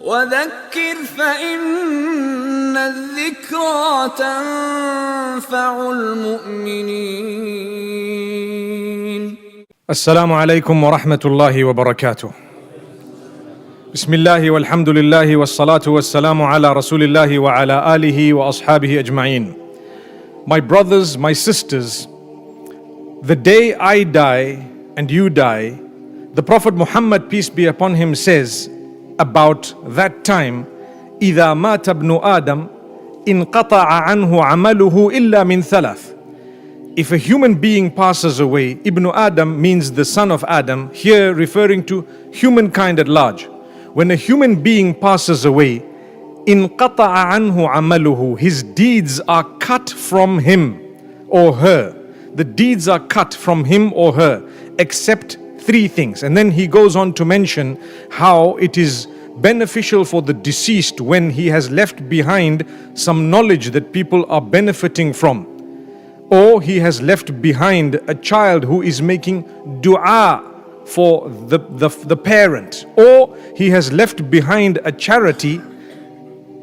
وذكر فإن الذكرى تنفع المؤمنين. السلام عليكم ورحمة الله وبركاته. بسم الله والحمد لله والصلاة والسلام على رسول الله وعلى آله وأصحابه أجمعين. My brothers, my sisters, the day I die and you die, the Prophet Muhammad, peace be upon him, says about that time, إذا مات ابن آدم انقطع عنه عمله إلا من ثلاث. If a human being passes away, Ibn Adam means the son of Adam, here referring to humankind at large. When a human being passes away, انقطع عنه عمله, his deeds are cut from him or her. The deeds are cut from him or her, except three things. And then he goes on to mention how it is beneficial for the deceased when he has left behind some knowledge that people are benefiting from, or he has left behind a child who is making dua for the parent, or he has left behind a charity,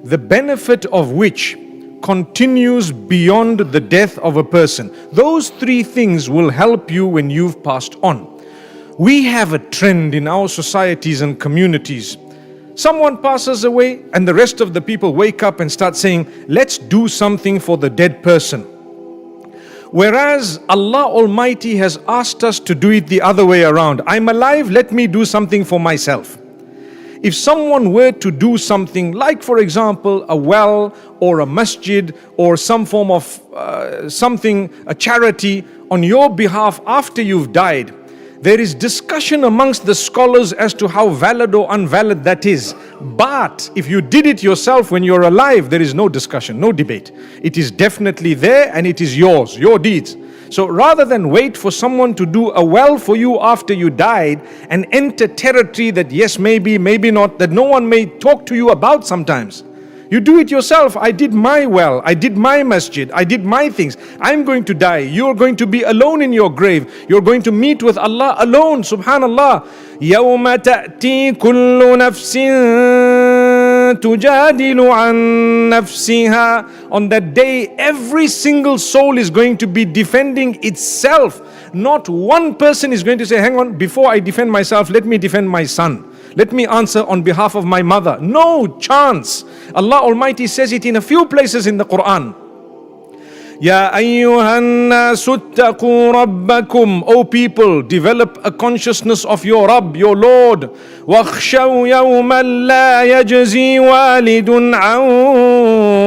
the benefit of which continues beyond the death of a person. Those three things will help you when you've passed on. We have a trend in our societies and communities. Someone passes away and the rest of the people wake up and start saying, let's do something for the dead person. Whereas Allah Almighty has asked us to do it the other way around. I'm alive, let me do something for myself. If someone were to do something like, for example, a well or a masjid or some form of a charity on your behalf after you've died, there is discussion amongst the scholars as to how valid or invalid that is. But if you did it yourself when you're alive, there is no discussion, no debate. It is definitely there and it is yours, your deeds. So rather than wait for someone to do a well for you after you died and enter territory that yes, maybe, maybe not, that no one may talk to you about sometimes. You do it yourself. I did my well, I did my masjid, I did my things. I'm going to die. You're going to be alone in your grave. You're going to meet with Allah alone. Subhanallah. يَوْمَ تَأْتِي كُلُّ نَفْسٍ تُجَادِلُ عَنْ نَفْسِهَا. On that day, every single soul is going to be defending itself. Not one person is going to say, hang on, before I defend myself, let me defend my son. Let me answer on behalf of my mother. No chance. Allah Almighty says it in a few places in the Qur'an. Ya ayyuhan nasu attaqu rabbakum. O people, develop a consciousness of your Rabb, your Lord. Wakhshaw yawman la yajzi walidun an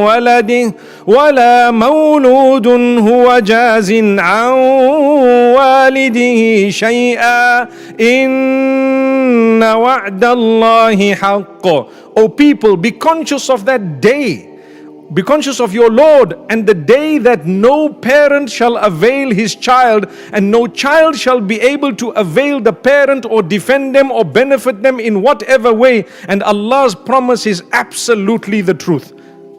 waladih wala mawludun huwa jazin an walidihi shay'a inna wa'dallahi haqq. O people, be conscious of that day. Be conscious of your Lord and the day that no parent shall avail his child and no child shall be able to avail the parent or defend them or benefit them in whatever way. And Allah's promise is absolutely the truth.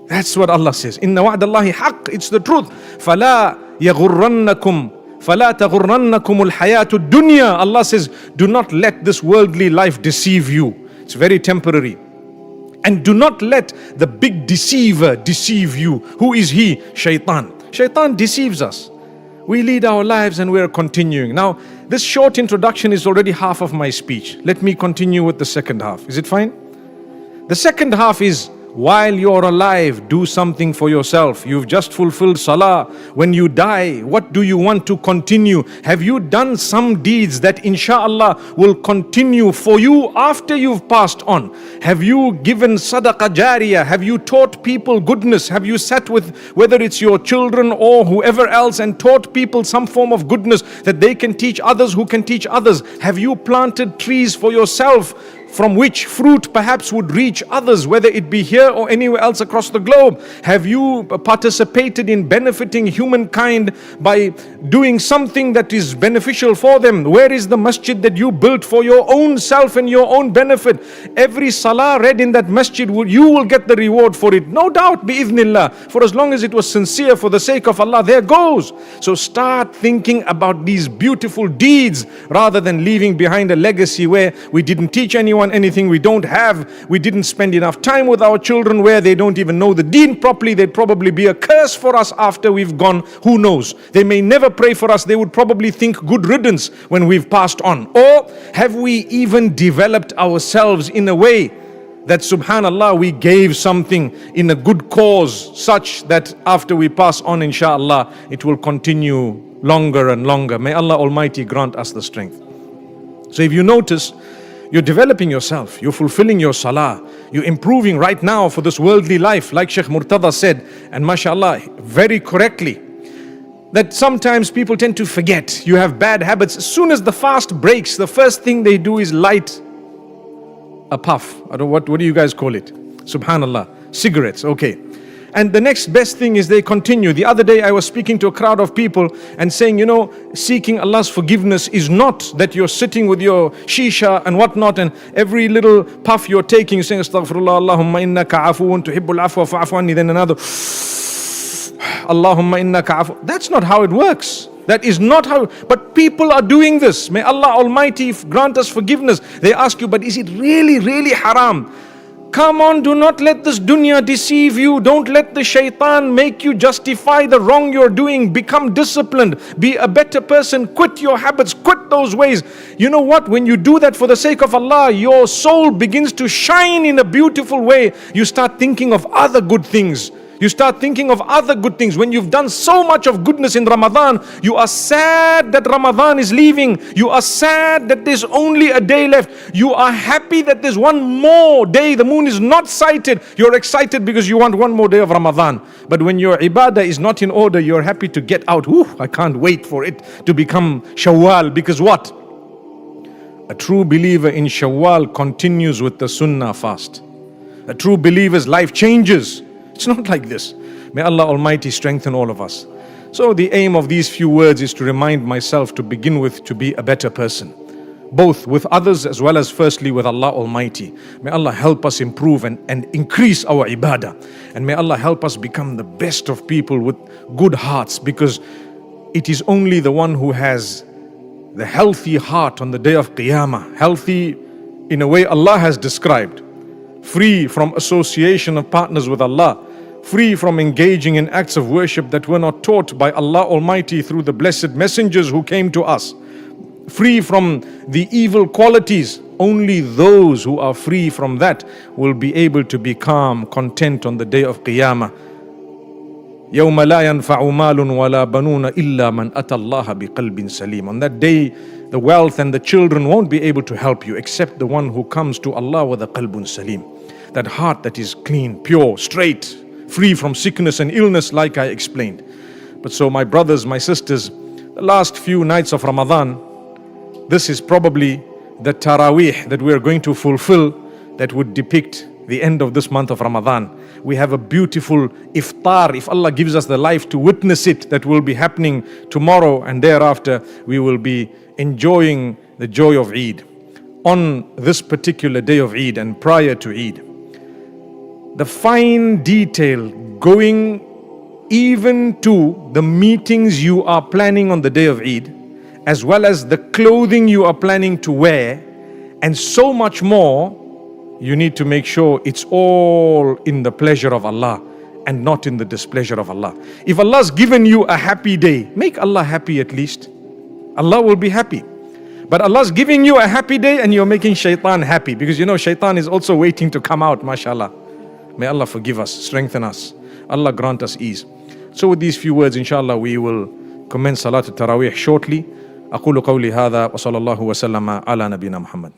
That's what Allah says. Inna wa'dallahi haqq. It's the truth. فَلَا يَغُرَّنَّكُمْ فَلَا تَغُرَّنَّكُمُ الْحَيَاةُ الدُّنْيَا. Allah says, do not let this worldly life deceive you. It's very temporary. And do not let the big deceiver deceive you. Who is he? Shaitan. Shaitan deceives us. We lead our lives and we are continuing. Now, this short introduction is already half of my speech. Let me continue with the second half. Is it fine? The second half is, while you're alive, do something for yourself. You've just fulfilled salah. When you die, what do you want to continue? Have you done some deeds that inshallah will continue for you after you've passed on? Have you given sadaqah jariyah? Have you taught people goodness? Have you sat with, whether it's your children or whoever else, and taught people some form of goodness that they can teach others who can teach others? Have you planted trees for yourself from which fruit perhaps would reach others, whether it be here or anywhere else across the globe? Have you participated in benefiting humankind by doing something that is beneficial for them? Where is the masjid that you built for your own self and your own benefit? Every salah read in that masjid, you will get the reward for it, no doubt, bi'idhnillah, for as long as it was sincere for the sake of Allah. There goes. So start thinking about these beautiful deeds rather than leaving behind a legacy where we didn't teach anyone anyone anything. We don't have, we didn't spend enough time with our children where they don't even know the deen properly. They'd probably be a curse for us after we've gone. Who knows? They may never pray for us. They would probably think good riddance when we've passed on. Or have we even developed ourselves in a way that subhanallah we gave something in a good cause such that after we pass on inshallah it will continue longer and longer. May Allah Almighty grant us the strength. So if you notice, you're developing yourself, you're fulfilling your salah, you're improving right now for this worldly life, like Sheikh Murtada said, and mashallah, very correctly, that sometimes people tend to forget. You have bad habits. As soon as the fast breaks, the first thing they do is light a puff. I don't know, what do you guys call it? Subhanallah. Cigarettes, okay. And the next best thing is they continue. The other day I was speaking to a crowd of people and saying, seeking Allah's forgiveness is not that you're sitting with your shisha and whatnot, and every little puff you're taking, you're saying, Astaghfirullah, Allahumma innaka afuun tuhibbul afwa fa'afu anni, then another, Allahumma innaka afu. That's not how it works. That is not how, but people are doing this. May Allah Almighty grant us forgiveness. They ask you, but is it really, really haram? Come on, do not let this dunya deceive you. Don't let the shaitan make you justify the wrong you're doing. Become disciplined. Be a better person. Quit your habits. Quit those ways. You know what? When you do that for the sake of Allah, your soul begins to shine in a beautiful way. You start thinking of other good things. You start thinking of other good things. When you've done so much of goodness in Ramadan, you are sad that Ramadan is leaving. You are sad that there's only a day left. You are happy that there's one more day. The moon is not sighted. You're excited because you want one more day of Ramadan. But when your ibadah is not in order, you're happy to get out. Ooh, I can't wait for it to become Shawwal. Because what? A true believer in Shawwal continues with the Sunnah fast. A true believer's life changes. It's not like this. May Allah Almighty strengthen all of us. So the aim of these few words is to remind myself to begin with to be a better person, both with others as well as firstly with Allah Almighty. May Allah help us improve and increase our ibadah. And may Allah help us become the best of people with good hearts, because it is only the one who has the healthy heart on the day of Qiyamah, healthy in a way Allah has described, free from association of partners with Allah, free from engaging in acts of worship that were not taught by Allah Almighty through the blessed messengers who came to us, free from the evil qualities. Only those who are free from that will be able to be calm, content on the day of Qiyamah. يَوْمَ لَا يَنْفَعُ مَالٌ وَلَا بَنُونَ إِلَّا مَنْ أَتَى اللَّهَ بِقَلْبٍ سَلِيمٍ. On that day, the wealth and the children won't be able to help you except the one who comes to Allah with a qalbun salim. That heart that is clean, pure, straight, free from sickness and illness, like I explained. But so my brothers, my sisters, the last few nights of Ramadan, this is probably the Taraweeh that we are going to fulfill that would depict the end of this month of Ramadan. We have a beautiful iftar, if Allah gives us the life to witness it, that will be happening tomorrow, and thereafter we will be enjoying the joy of Eid. On this particular day of Eid and prior to Eid, the fine detail going even to the meetings you are planning on the day of Eid, as well as the clothing you are planning to wear, and so much more, you need to make sure it's all in the pleasure of Allah and not in the displeasure of Allah. If Allah's given you a happy day, make Allah happy at least. Allah will be happy. But Allah's giving you a happy day and you're making shaitan happy, because shaitan is also waiting to come out, mashallah. May Allah forgive us, strengthen us. Allah grant us ease. So with these few words, inshallah, we will commence Salat al-Taraweeh shortly. أقول قولي هذا وصلى الله وسلم على نبينا محمد.